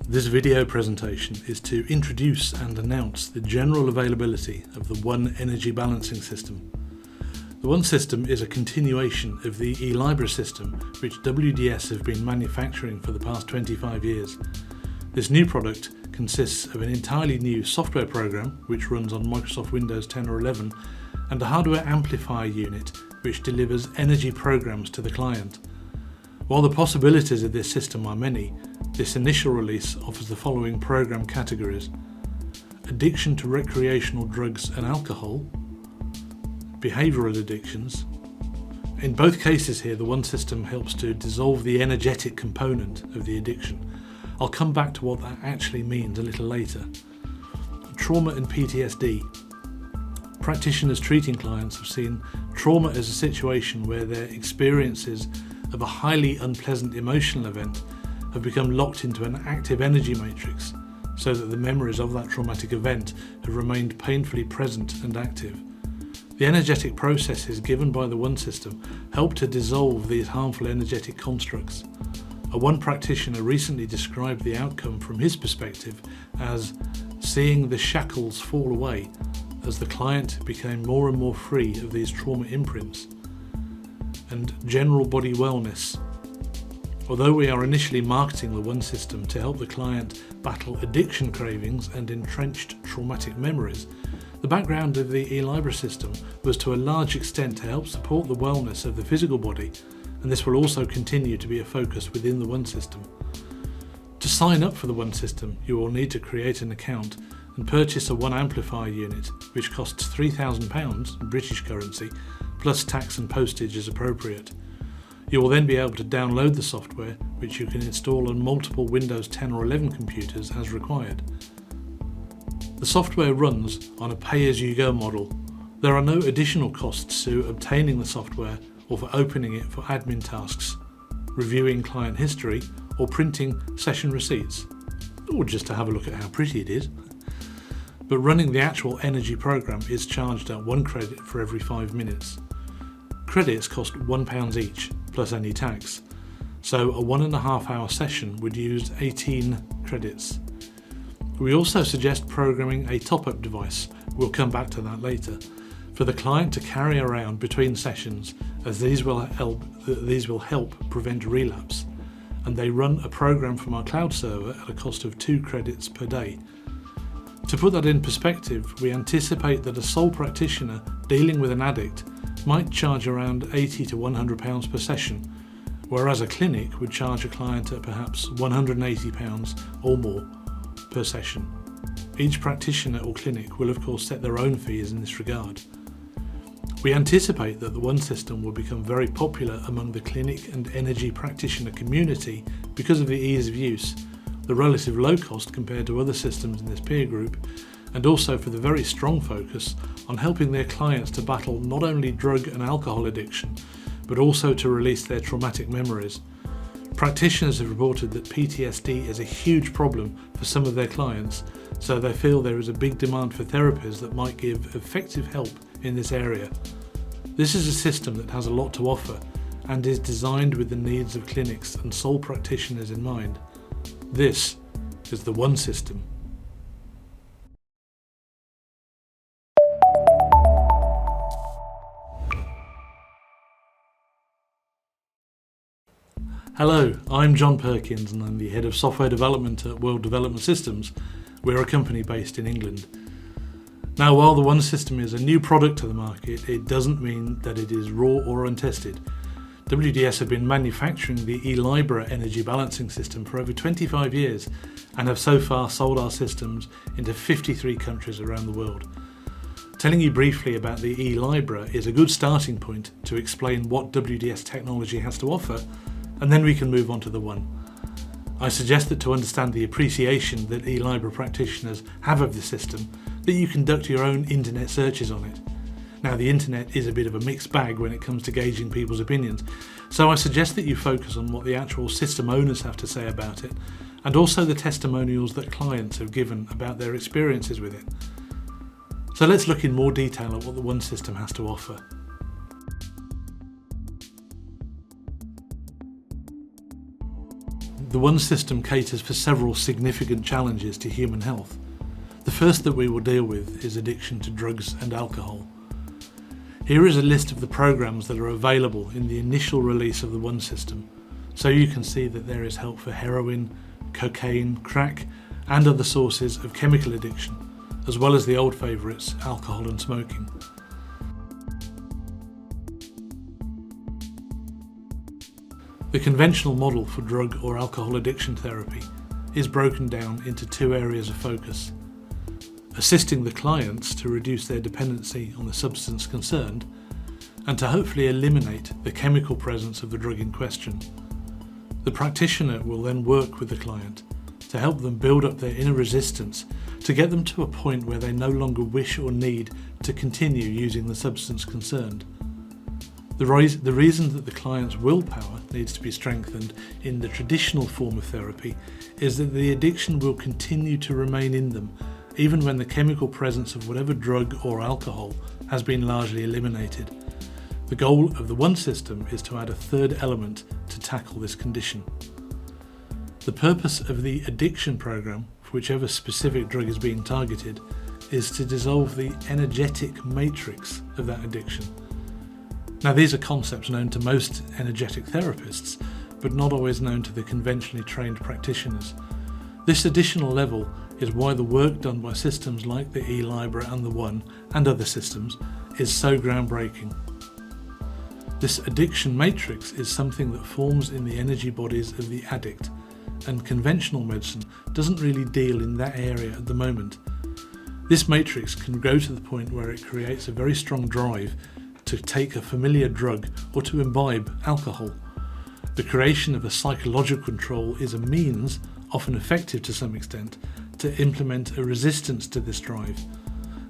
This video presentation is to introduce and announce the general availability of the One Energy Balancing System. The One system is a continuation of the e-Lybra system which WDS have been manufacturing for the past 25 years. This new product consists of an entirely new software program which runs on Microsoft Windows 10 or 11 and a hardware amplifier unit which delivers energy programs to the client. While the possibilities of this system are many, this initial release offers the following program categories: addiction to recreational drugs and alcohol, behavioural addictions. In both cases here, the One system helps to dissolve the energetic component of the addiction. I'll come back to what that actually means a little later. Trauma and PTSD. Practitioners treating clients have seen trauma as a situation where their experiences of a highly unpleasant emotional event have become locked into an active energy matrix, so that the memories of that traumatic event have remained painfully present and active. The energetic processes given by the One system help to dissolve these harmful energetic constructs. A One practitioner recently described the outcome from his perspective as seeing the shackles fall away as the client became more and more free of these trauma imprints. And general body wellness. Although we are initially marketing the One system to help the client battle addiction cravings and entrenched traumatic memories, the background of the e-Lybra system was to a large extent to help support the wellness of the physical body, and this will also continue to be a focus within the One system. To sign up for the One system, you will need to create an account and purchase a One amplifier unit, which costs £3,000 in British currency, plus tax and postage as appropriate. You will then be able to download the software, which you can install on multiple Windows 10 or 11 computers as required. The software runs on a pay-as-you-go model. There are no additional costs to obtaining the software or for opening it for admin tasks, reviewing client history, or printing session receipts, or just to have a look at how pretty it is. But running the actual energy program is charged at 1 credit for every 5 minutes. Credits cost £1 each, plus any tax, so a 1.5 hour session would use 18 credits. We also suggest programming a top-up device, we'll come back to that later, for the client to carry around between sessions, as these will help prevent relapse, and they run a program from our cloud server at a cost of 2 credits per day. To put that in perspective, we anticipate that a sole practitioner dealing with an addict might charge around £80 to £100 per session, whereas a clinic would charge a client at perhaps £180 or more per session. Each practitioner or clinic will of course set their own fees in this regard. We anticipate that the One system will become very popular among the clinic and energy practitioner community because of the ease of use, the relative low cost compared to other systems in this peer group, and also for the very strong focus on helping their clients to battle not only drug and alcohol addiction, but also to release their traumatic memories. Practitioners have reported that PTSD is a huge problem for some of their clients, so they feel there is a big demand for therapies that might give effective help in this area. This is a system that has a lot to offer and is designed with the needs of clinics and sole practitioners in mind. This is the One system. Hello, I'm John Perkins and I'm the Head of Software Development at World Development Systems. We're a company based in England. Now, while the One system is a new product to the market, it doesn't mean that it is raw or untested. WDS have been manufacturing the e-Lybra energy balancing system for over 25 years and have so far sold our systems into 53 countries around the world. Telling you briefly about the e-Lybra is a good starting point to explain what WDS technology has to offer, and then we can move on to the One. I suggest that to understand the appreciation that e-Lybra practitioners have of the system, that you conduct your own internet searches on it. Now, the internet is a bit of a mixed bag when it comes to gauging people's opinions, so I suggest that you focus on what the actual system owners have to say about it, and also the testimonials that clients have given about their experiences with it. So let's look in more detail at what the One system has to offer. the One system caters for several significant challenges to human health. The first that we will deal with is addiction to drugs and alcohol. Here is a list of the programs that are available in the initial release of the One system, so you can see that there is help for heroin, cocaine, crack, and other sources of chemical addiction, as well as the old favourites, alcohol and smoking. The conventional model for drug or alcohol addiction therapy is broken down into two areas of focus: assisting the clients to reduce their dependency on the substance concerned, and to hopefully eliminate the chemical presence of the drug in question. The practitioner will then work with the client to help them build up their inner resistance to get them to a point where they no longer wish or need to continue using the substance concerned. The reason that the client's willpower needs to be strengthened in the traditional form of therapy is that the addiction will continue to remain in them even when the chemical presence of whatever drug or alcohol has been largely eliminated. The goal of the One system is to add a third element to tackle this condition. The purpose of the addiction program, for whichever specific drug is being targeted, is to dissolve the energetic matrix of that addiction. Now, these are concepts known to most energetic therapists, but not always known to the conventionally trained practitioners. This additional level is why the work done by systems like the e-Lybra and the One, and other systems, is so groundbreaking. This addiction matrix is something that forms in the energy bodies of the addict, and conventional medicine doesn't really deal in that area at the moment. This matrix can go to the point where it creates a very strong drive to take a familiar drug or to imbibe alcohol. The creation of a psychological control is a means, often effective to some extent, to implement a resistance to this drive.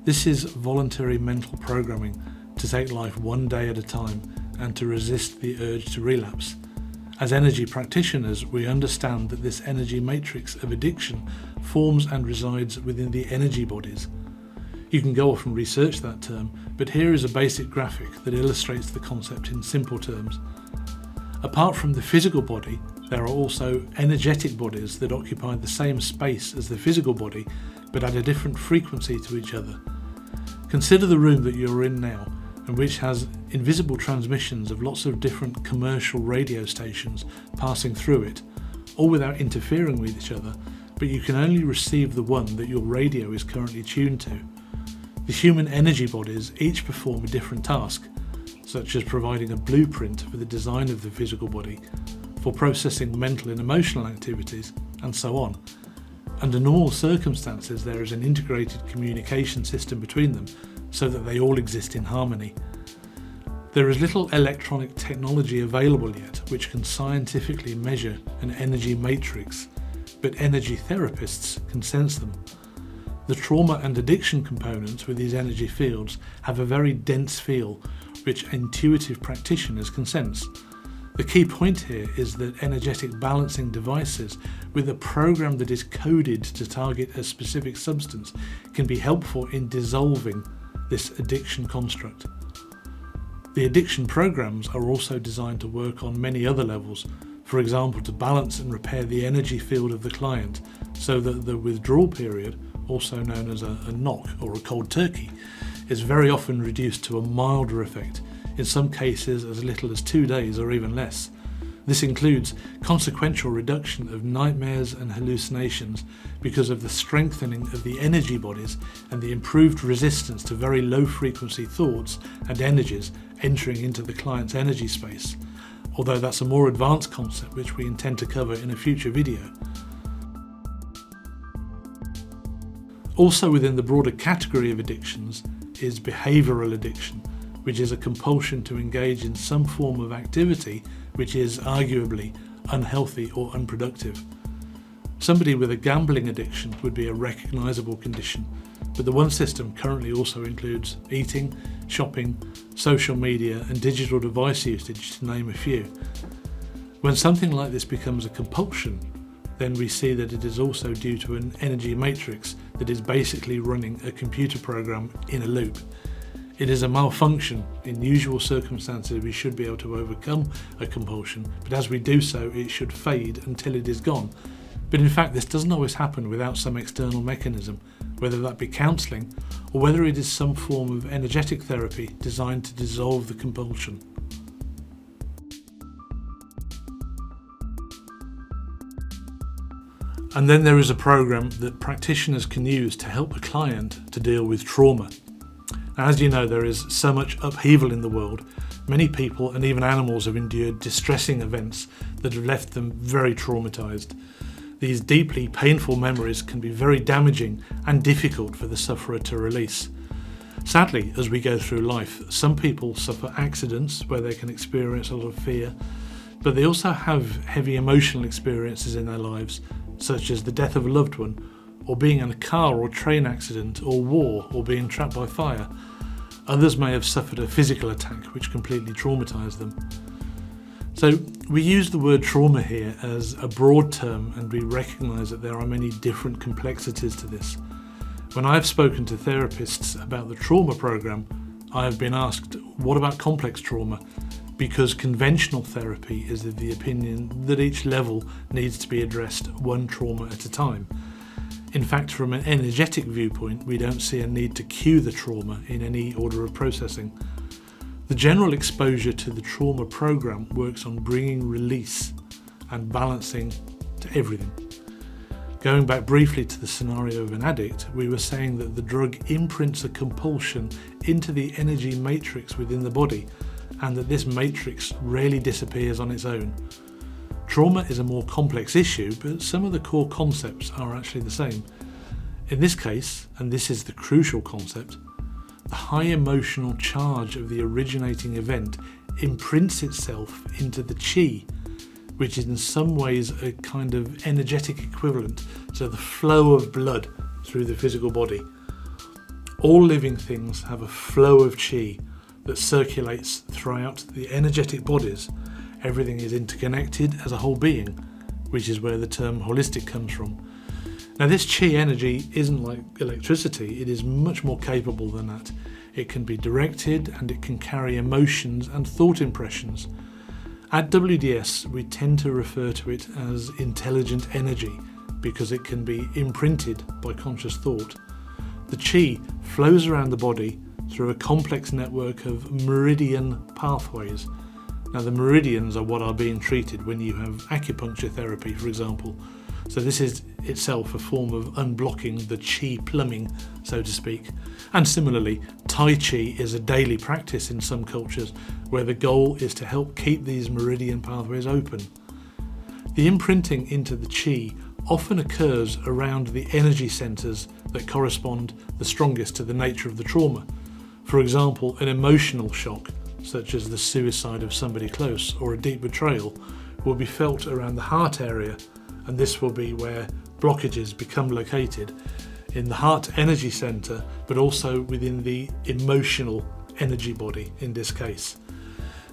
This is voluntary mental programming to take life one day at a time and to resist the urge to relapse. As energy practitioners, we understand that this energy matrix of addiction forms and resides within the energy bodies. You can go off and research that term, but here is a basic graphic that illustrates the concept in simple terms. Apart from the physical body, there are also energetic bodies that occupy the same space as the physical body, but at a different frequency to each other. Consider the room that you're in now, and which has invisible transmissions of lots of different commercial radio stations passing through it, all without interfering with each other, but you can only receive the one that your radio is currently tuned to. The human energy bodies each perform a different task, such as providing a blueprint for the design of the physical body, for processing mental and emotional activities, and so on. Under normal circumstances, there is an integrated communication system between them, so that they all exist in harmony. There is little electronic technology available yet which can scientifically measure an energy matrix, but energy therapists can sense them. The trauma and addiction components with these energy fields have a very dense feel, which intuitive practitioners can sense. The key point here is that energetic balancing devices with a program that is coded to target a specific substance can be helpful in dissolving this addiction construct. The addiction programs are also designed to work on many other levels, for example to balance and repair the energy field of the client so that the withdrawal period, also known as a knock or a cold turkey, is very often reduced to a milder effect, in some cases as little as 2 days or even less. This includes consequential reduction of nightmares and hallucinations because of the strengthening of the energy bodies and the improved resistance to very low frequency thoughts and energies entering into the client's energy space, although that's a more advanced concept which we intend to cover in a future video. Also within the broader category of addictions is behavioural addiction, which is a compulsion to engage in some form of activity which is arguably unhealthy or unproductive. Somebody with a gambling addiction would be a recognisable condition, but the One system currently also includes eating, shopping, social media and digital device usage, to name a few. When something like this becomes a compulsion, then we see that it is also due to an energy matrix that is basically running a computer program in a loop. It is a malfunction. In usual circumstances, we should be able to overcome a compulsion, but as we do so, it should fade until it is gone. But in fact, this doesn't always happen without some external mechanism, whether that be counselling or whether it is some form of energetic therapy designed to dissolve the compulsion. And then there is a program that practitioners can use to help a client to deal with trauma. Now, as you know, there is so much upheaval in the world. Many people and even animals have endured distressing events that have left them very traumatised. These deeply painful memories can be very damaging and difficult for the sufferer to release. Sadly, as we go through life, some people suffer accidents where they can experience a lot of fear, but they also have heavy emotional experiences in their lives, such as the death of a loved one, or being in a car or train accident, or war, or being trapped by fire. Others may have suffered a physical attack which completely traumatised them. So we use the word trauma here as a broad term, and we recognise that there are many different complexities to this. When I've spoken to therapists about the trauma program, I have been asked, what about complex trauma? Because conventional therapy is of the opinion that each level needs to be addressed one trauma at a time. In fact, from an energetic viewpoint, we don't see a need to cue the trauma in any order of processing. The general exposure to the trauma program works on bringing release and balancing to everything. Going back briefly to the scenario of an addict, we were saying that the drug imprints a compulsion into the energy matrix within the body, and that this matrix rarely disappears on its own. Trauma is a more complex issue, but some of the core concepts are actually the same. In this case, and this is the crucial concept, the high emotional charge of the originating event imprints itself into the chi, which is in some ways a kind of energetic equivalent to the flow of blood through the physical body. All living things have a flow of chi that circulates throughout the energetic bodies. Everything is interconnected as a whole being, which is where the term holistic comes from. Now, this chi energy isn't like electricity, it is much more capable than that. It can be directed and it can carry emotions and thought impressions. At WDS, we tend to refer to it as intelligent energy because it can be imprinted by conscious thought. The chi flows around the body through a complex network of meridian pathways. Now, the meridians are what are being treated when you have acupuncture therapy, for example. So this is itself a form of unblocking the chi plumbing, so to speak. And similarly, Tai Chi is a daily practice in some cultures where the goal is to help keep these meridian pathways open. The imprinting into the chi often occurs around the energy centres that correspond the strongest to the nature of the trauma. For example, an emotional shock, such as the suicide of somebody close or a deep betrayal, will be felt around the heart area, and this will be where blockages become located in the heart energy centre, but also within the emotional energy body in this case.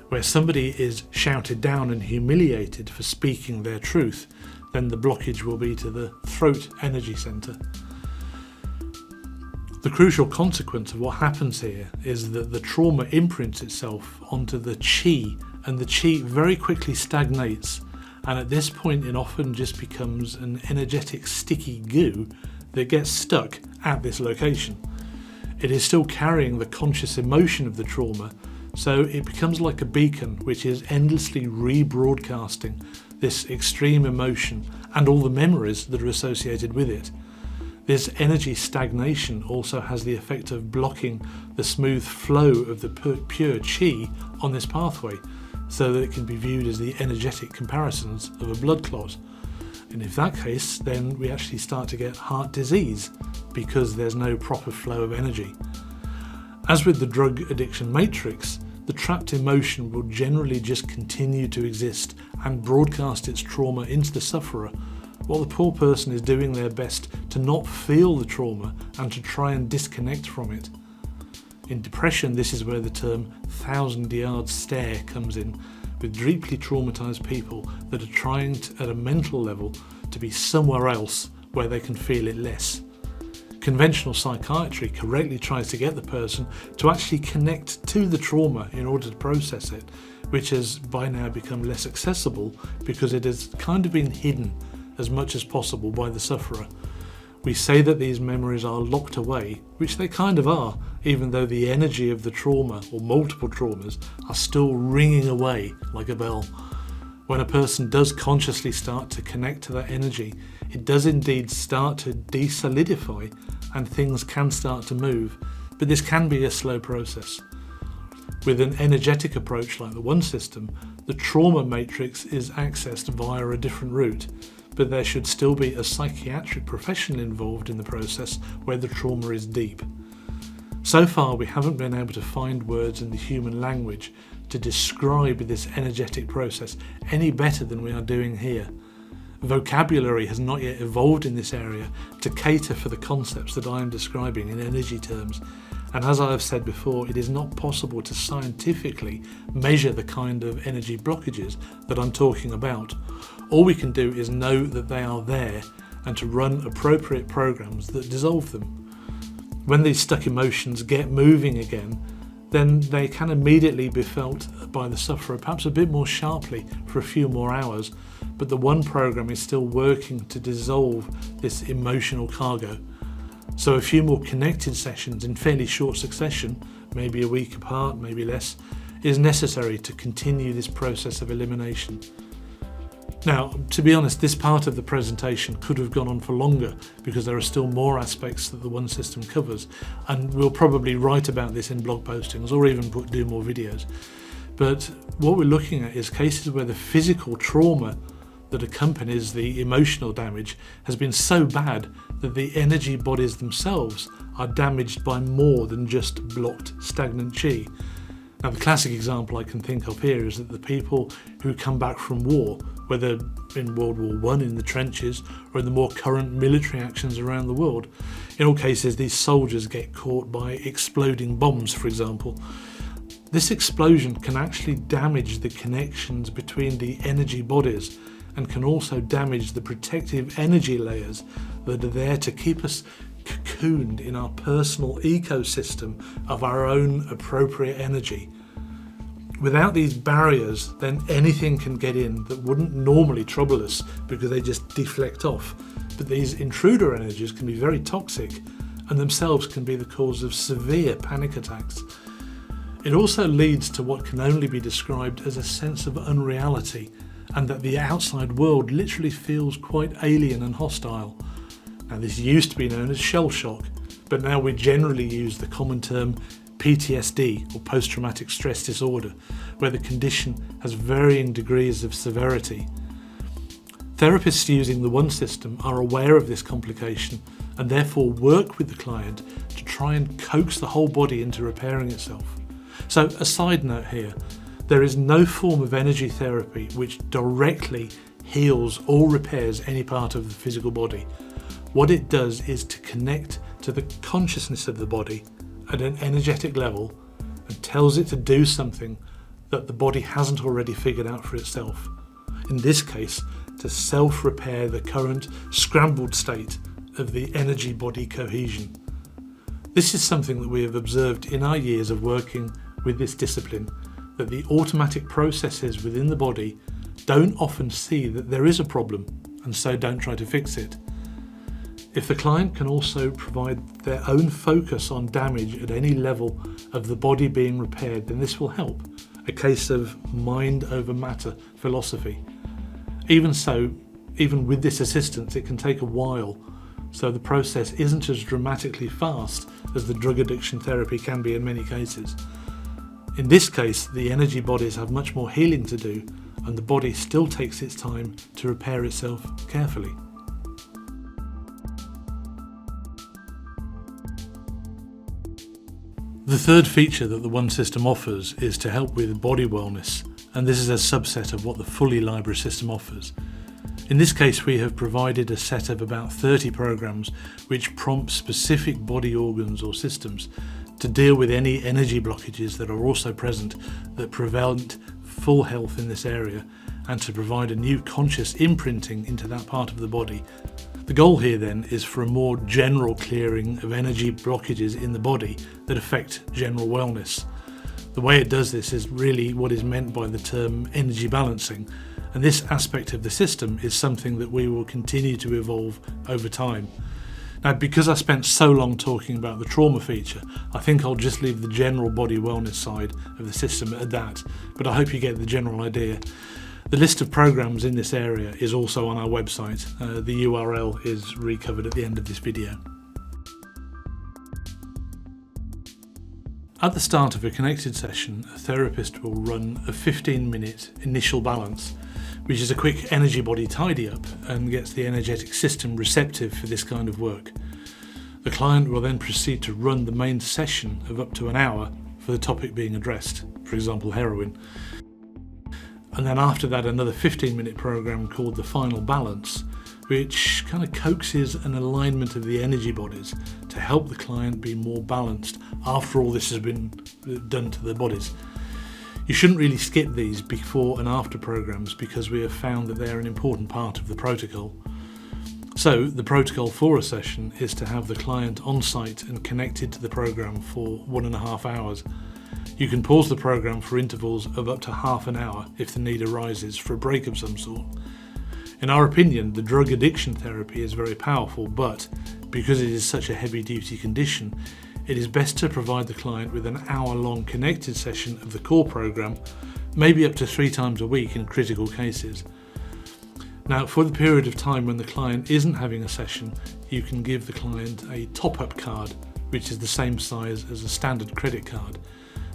Where somebody is shouted down and humiliated for speaking their truth, then the blockage will be to the throat energy centre. The crucial consequence of what happens here is that the trauma imprints itself onto the chi, and the chi very quickly stagnates, and at this point it often just becomes an energetic sticky goo that gets stuck at this location. It is still carrying the conscious emotion of the trauma, so it becomes like a beacon which is endlessly rebroadcasting this extreme emotion and all the memories that are associated with it. This energy stagnation also has the effect of blocking the smooth flow of the pure chi on this pathway, so that it can be viewed as the energetic comparisons of a blood clot. And if that case, then we actually start to get heart disease because there's no proper flow of energy. As with the drug addiction matrix, the trapped emotion will generally just continue to exist and broadcast its trauma into the sufferer, while the poor person is doing their best to not feel the trauma and to try and disconnect from it. In depression, this is where the term 1,000-yard stare comes in, with deeply traumatised people that are trying to, at a mental level, to be somewhere else where they can feel it less. Conventional psychiatry correctly tries to get the person to actually connect to the trauma in order to process it, which has by now become less accessible because it has kind of been hidden as much as possible by the sufferer. We say that these memories are locked away, which they kind of are, even though the energy of the trauma or multiple traumas are still ringing away like a bell. When a person does consciously start to connect to that energy, it does indeed start to de-solidify and things can start to move, but this can be a slow process. With an energetic approach like the One System, the trauma matrix is accessed via a different route, but there should still be a psychiatric professional involved in the process where the trauma is deep. So far, we haven't been able to find words in the human language to describe this energetic process any better than we are doing here. Vocabulary has not yet evolved in this area to cater for the concepts that I am describing in energy terms, and as I have said before, it is not possible to scientifically measure the kind of energy blockages that I'm talking about. All we can do is know that they are there and to run appropriate programs that dissolve them. When these stuck emotions get moving again, then they can immediately be felt by the sufferer, perhaps a bit more sharply for a few more hours, but the One program is still working to dissolve this emotional cargo. So a few more connected sessions in fairly short succession, maybe a week apart, maybe less, is necessary to continue this process of elimination. Now, to be honest, this part of the presentation could have gone on for longer because there are still more aspects that the One System covers, and we'll probably write about this in blog postings or even do more videos. But what we're looking at is cases where the physical trauma that accompanies the emotional damage has been so bad that the energy bodies themselves are damaged by more than just blocked stagnant chi. Now, the classic example I can think of here is that the people who come back from war, whether in World War I in the trenches or in the more current military actions around the world, in all cases these soldiers get caught by exploding bombs, for example. This explosion can actually damage the connections between the energy bodies and can also damage the protective energy layers that are there to keep us cocooned in our personal ecosystem of our own appropriate energy. Without these barriers, then anything can get in that wouldn't normally trouble us because they just deflect off. But these intruder energies can be very toxic and themselves can be the cause of severe panic attacks. It also leads to what can only be described as a sense of unreality, and that the outside world literally feels quite alien and hostile. Now, this used to be known as shell shock, but now we generally use the common term PTSD, or post-traumatic stress disorder, where the condition has varying degrees of severity. Therapists using the One System are aware of this complication and therefore work with the client to try and coax the whole body into repairing itself. So, a side note here, there is no form of energy therapy which directly heals or repairs any part of the physical body. What it does is to connect to the consciousness of the body at an energetic level and tells it to do something that the body hasn't already figured out for itself. In this case, to self-repair the current scrambled state of the energy body cohesion. This is something that we have observed in our years of working with this discipline, that the automatic processes within the body don't often see that there is a problem and so don't try to fix it. If the client can also provide their own focus on damage at any level of the body being repaired, then this will help. A case of mind over matter philosophy. Even so, even with this assistance, it can take a while, so the process isn't as dramatically fast as the drug addiction therapy can be in many cases. In this case, the energy bodies have much more healing to do, and the body still takes its time to repair itself carefully. The third feature that the One System offers is to help with body wellness, and this is a subset of what the full e-Lybra system offers. In this case, we have provided a set of about 30 programs which prompt specific body organs or systems to deal with any energy blockages that are also present that prevent full health in this area, and to provide a new conscious imprinting into that part of the body The goal here then is for a more general clearing of energy blockages in the body that affect general wellness. The way it does this is really what is meant by the term energy balancing, and this aspect of the system is something that we will continue to evolve over time. Now, because I spent so long talking about the trauma feature, I think I'll just leave the general body wellness side of the system at that, but I hope you get the general idea. The list of programs in this area is also on our website. The URL is recovered at the end of this video. At the start of a connected session, a therapist will run a 15-minute initial balance, which is a quick energy body tidy up and gets the energetic system receptive for this kind of work. The client will then proceed to run the main session of up to an hour for the topic being addressed, for example heroin. And then after that, another 15-minute program called the final balance, which kind of coaxes an alignment of the energy bodies to help the client be more balanced after all this has been done to their bodies. You shouldn't really skip these before and after programs because we have found that they are an important part of the protocol. So the protocol for a session is to have the client on site and connected to the program for 1.5 hours. You can pause the program for intervals of up to half an hour if the need arises for a break of some sort. In our opinion, the drug addiction therapy is very powerful, but because it is such a heavy-duty condition, it is best to provide the client with an hour-long connected session of the core program, maybe up to 3 times a week in critical cases. Now, for the period of time when the client isn't having a session, you can give the client a top-up card, which is the same size as a standard credit card.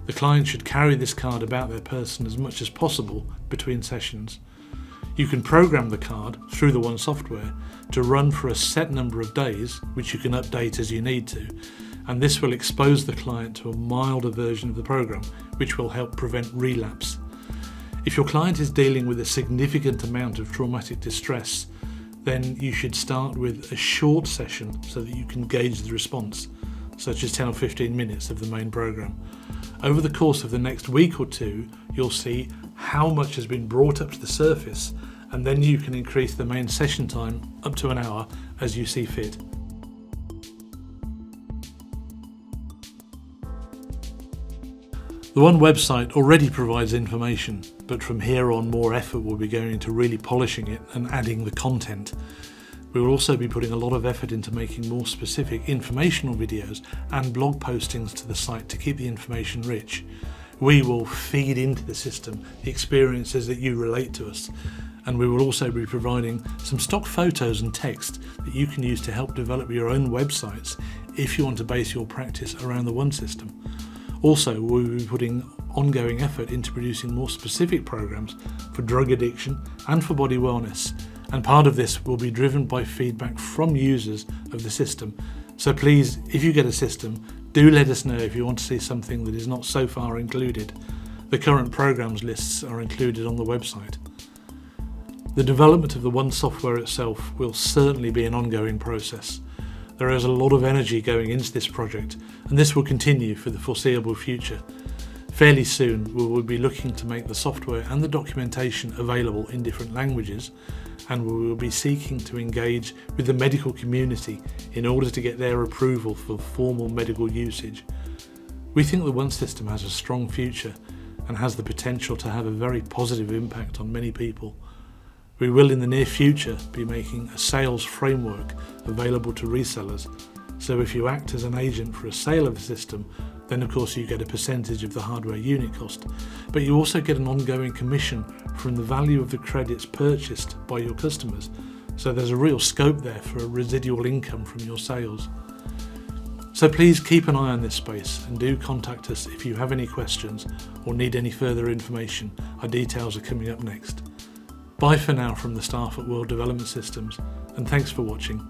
The client should carry this card about their person as much as possible between sessions. You can program the card through the One software to run for a set number of days, which you can update as you need to, and this will expose the client to a milder version of the program, which will help prevent relapse. If your client is dealing with a significant amount of traumatic distress, then you should start with a short session so that you can gauge the response, such as 10 or 15 minutes of the main program. Over the course of the next week or two, you'll see how much has been brought up to the surface, and then you can increase the main session time up to an hour as you see fit. The One website already provides information, but from here on more effort will be going into really polishing it and adding the content. We will also be putting a lot of effort into making more specific informational videos and blog postings to the site to keep the information rich. We will feed into the system the experiences that you relate to us, and we will also be providing some stock photos and text that you can use to help develop your own websites if you want to base your practice around the One system. Also, we will be putting ongoing effort into producing more specific programs for drug addiction and for body wellness, and part of this will be driven by feedback from users of the system. So please, if you get a system, do let us know if you want to see something that is not so far included. The current programs lists are included on the website. The development of the One software itself will certainly be an ongoing process. There is a lot of energy going into this project, and this will continue for the foreseeable future. Fairly soon, we will be looking to make the software and the documentation available in different languages, and we will be seeking to engage with the medical community in order to get their approval for formal medical usage. We think the One system has a strong future and has the potential to have a very positive impact on many people. We will in the near future be making a sales framework available to resellers, so if you act as an agent for a sale of the system, then of course you get a percentage of the hardware unit cost, but you also get an ongoing commission from the value of the credits purchased by your customers, so there's a real scope there for a residual income from your sales. So please keep an eye on this space and do contact us if you have any questions or need any further information. Our details are coming up next. Bye for now from the staff at World Development Systems, and thanks for watching.